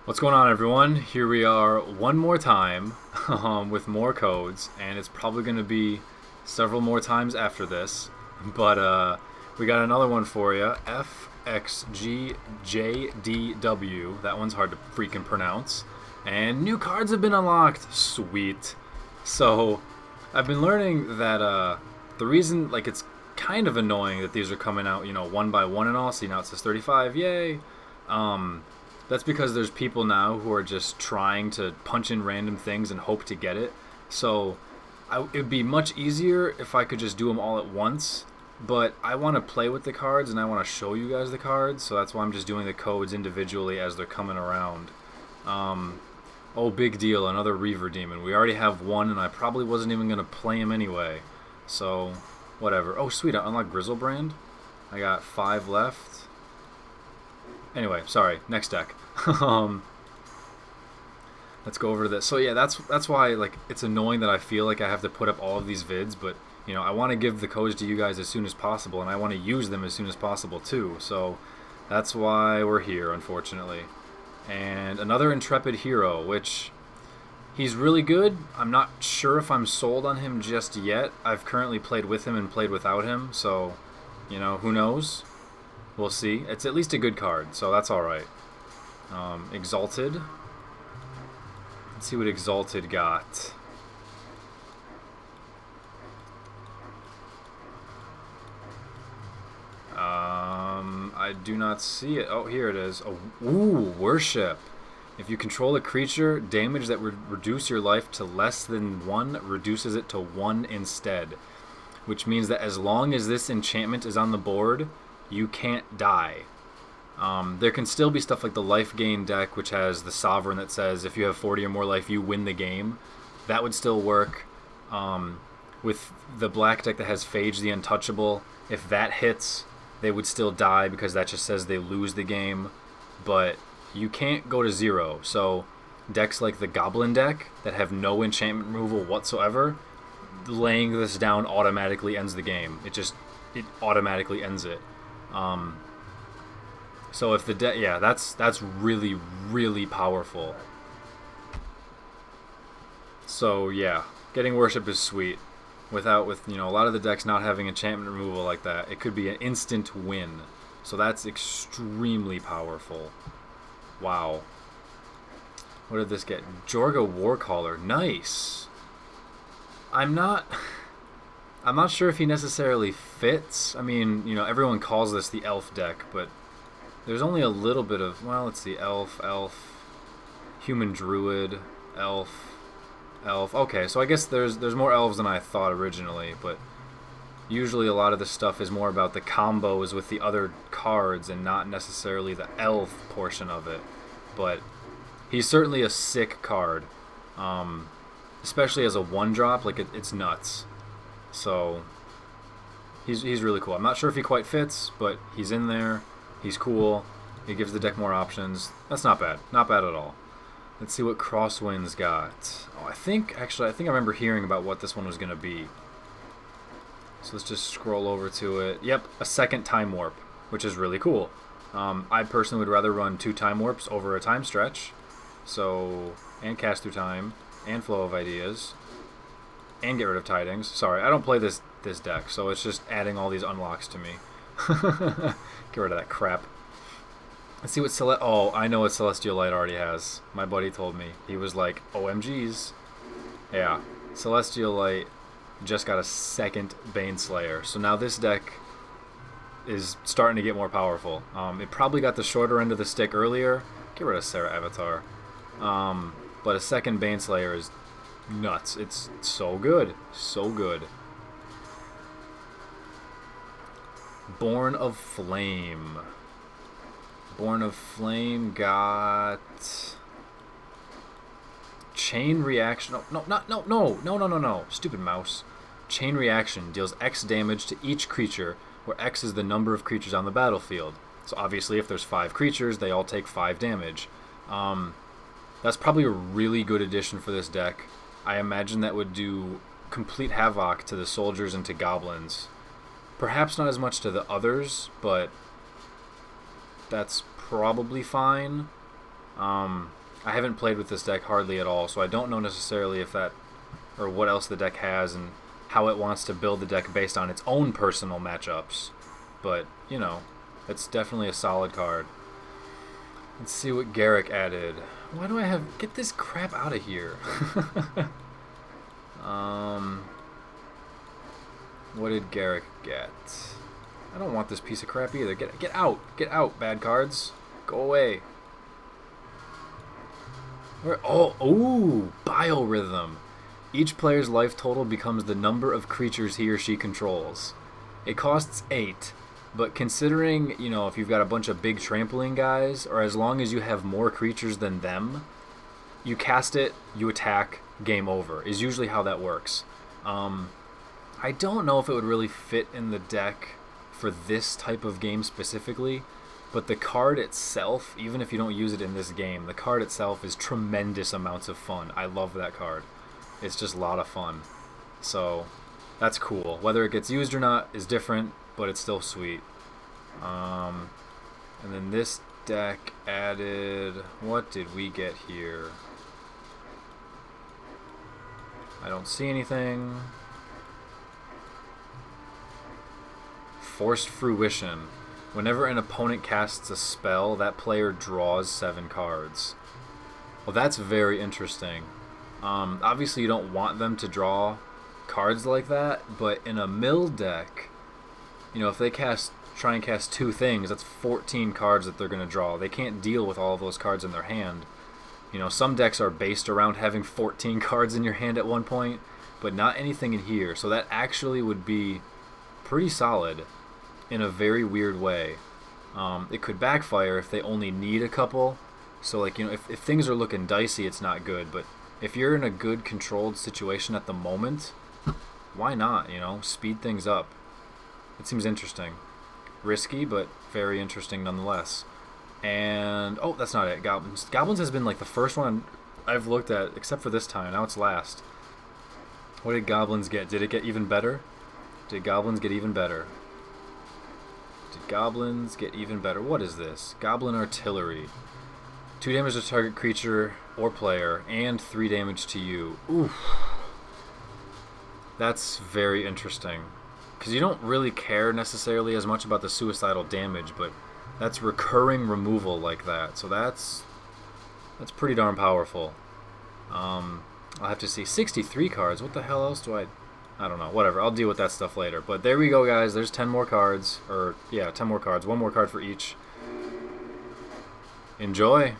What's going on, everyone? Here we are one more time with more codes, and it's probably going to be several more times after this. But we got another one for you, FXGJDW. That one's hard to freaking pronounce. And new cards have been unlocked. Sweet. So I've been learning that the reason, like, it's kind of annoying that these are coming out, one by one and all. See, now it says 35. Yay. That's because there's people now who are just trying to punch in random things and hope to get it. So it'd be much easier if I could just do them all at once. But I want to play with the cards and I want to show you guys the cards. So that's why I'm just doing the codes individually as they're coming around. Oh, big deal. Another Reiver demon. We already have one and I probably wasn't even going to play him anyway. So, whatever. Oh, sweet. I unlocked Grizzlebrand. I got 5 left. Anyway, sorry. Next deck. Let's go over to this. So yeah, that's why, like, it's annoying that I feel like I have to put up all of these vids, but I want to give the codes to you guys as soon as possible, and I want to use them as soon as possible too. So that's why we're here, unfortunately. And another Intrepid hero, which he's really good. I'm not sure if I'm sold on him just yet. I've currently played with him and played without him, so who knows? We'll see. It's at least a good card, so that's alright. Exalted. Let's see what Exalted got. I do not see it. Oh, here it is. Oh, ooh, Worship. If you control a creature, damage that would reduce your life to less than 1 reduces it to 1 instead. Which means that as long as this enchantment is on the board, you can't die. There can still be stuff like the life gain deck, which has the Sovereign that says if you have 40 or more life, you win the game. That would still work. With the black deck that has Phage the Untouchable, if that hits, they would still die because that just says they lose the game. But you can't go to 0. So decks like the Goblin deck that have no enchantment removal whatsoever, laying this down automatically ends the game. It automatically ends it. So if the that's really, really powerful. So yeah, getting Worship is sweet. With a lot of the decks not having enchantment removal like that, it could be an instant win. So that's extremely powerful. Wow. What did this get? Joraga Warcaller. Nice. I'm not sure if he necessarily fits. I mean, everyone calls this the elf deck, but there's only a little bit of, well, let's see, elf, human druid, elf. Okay, so I guess there's more elves than I thought originally, but usually a lot of this stuff is more about the combos with the other cards and not necessarily the elf portion of it. But he's certainly a sick card, especially as a 1-drop. Like, it's nuts. So he's really cool. I'm not sure if he quite fits, but he's in there. He's cool. He gives the deck more options. That's not bad. Not bad at all. Let's see what Crosswinds got. Oh, I think I remember hearing about what this one was going to be. So let's just scroll over to it. Yep, a second Time Warp, which is really cool. I personally would rather run 2 Time Warps over a time stretch. So, and Cast Through Time, and Flow of Ideas, and get rid of Tidings. Sorry, I don't play this deck, so it's just adding all these unlocks to me. Get rid of that crap. Let's see what oh, I know what Celestial Light already has. My buddy told me. He was like, OMGs. Yeah, Celestial Light just got a second Baneslayer. So now this deck is starting to get more powerful. It probably got the shorter end of the stick earlier. Get rid of Sarah Avatar. But a second Baneslayer is nuts. It's so good. So good. Born of Flame. Born of Flame got Chain Reaction. No. Stupid mouse. Chain Reaction deals X damage to each creature, where X is the number of creatures on the battlefield. So obviously if there's 5 creatures, they all take 5 damage. That's probably a really good addition for this deck. I imagine that would do complete havoc to the soldiers and to goblins. Perhaps not as much to the others, but that's probably fine. I haven't played with this deck hardly at all, so I don't know necessarily if that, or what else the deck has and how it wants to build the deck based on its own personal matchups. But, you know, it's definitely a solid card. Let's see what Garrick added. Why do I have... Get this crap out of here. What did Garrick get? I don't want this piece of crap either. Get out. Get out, bad cards. Go away. Where? Oh, ooh, Biorhythm. Each player's life total becomes the number of creatures he or she controls. It costs 8, but considering, you know, if you've got a bunch of big trampling guys, or as long as you have more creatures than them, you cast it, you attack, game over, is usually how that works. I don't know if it would really fit in the deck for this type of game specifically, but the card itself, even if you don't use it in this game, the card itself is tremendous amounts of fun. I love that card. It's just a lot of fun. So that's cool. Whether it gets used or not is different, but it's still sweet. And then this deck added... What did we get here? I don't see anything. Forced Fruition. Whenever an opponent casts a spell, that player draws 7 cards. Well, that's very interesting. Obviously, you don't want them to draw cards like that, but in a mill deck, you know, if they try and cast 2 things, that's 14 cards that they're going to draw. They can't deal with all of those cards in their hand. You know, some decks are based around having 14 cards in your hand at one point, but not anything in here. So that actually would be pretty solid in a very weird way. It could backfire if they only need a couple. So, like, you know, if things are looking dicey, it's not good. But if you're in a good controlled situation at the moment, why not, you know? Speed things up. It seems interesting. Risky, but very interesting nonetheless. And, oh, that's not it. Goblins. Goblins has been, like, the first one I've looked at, except for this time. Now it's last. What did Goblins get? Did it get even better? Did Goblins get even better? Did Goblins get even better? What is this? Goblin Artillery. 2 damage to target creature or player, and 3 damage to you. Oof. That's very interesting. Because you don't really care necessarily as much about the suicidal damage, but that's recurring removal like that. So that's pretty darn powerful. I'll have to see. 63 cards. What the hell else do I don't know. Whatever. I'll deal with that stuff later. But there we go, guys. There's 10 more cards. Or, yeah, 10 more cards. 1 more card for each. Enjoy.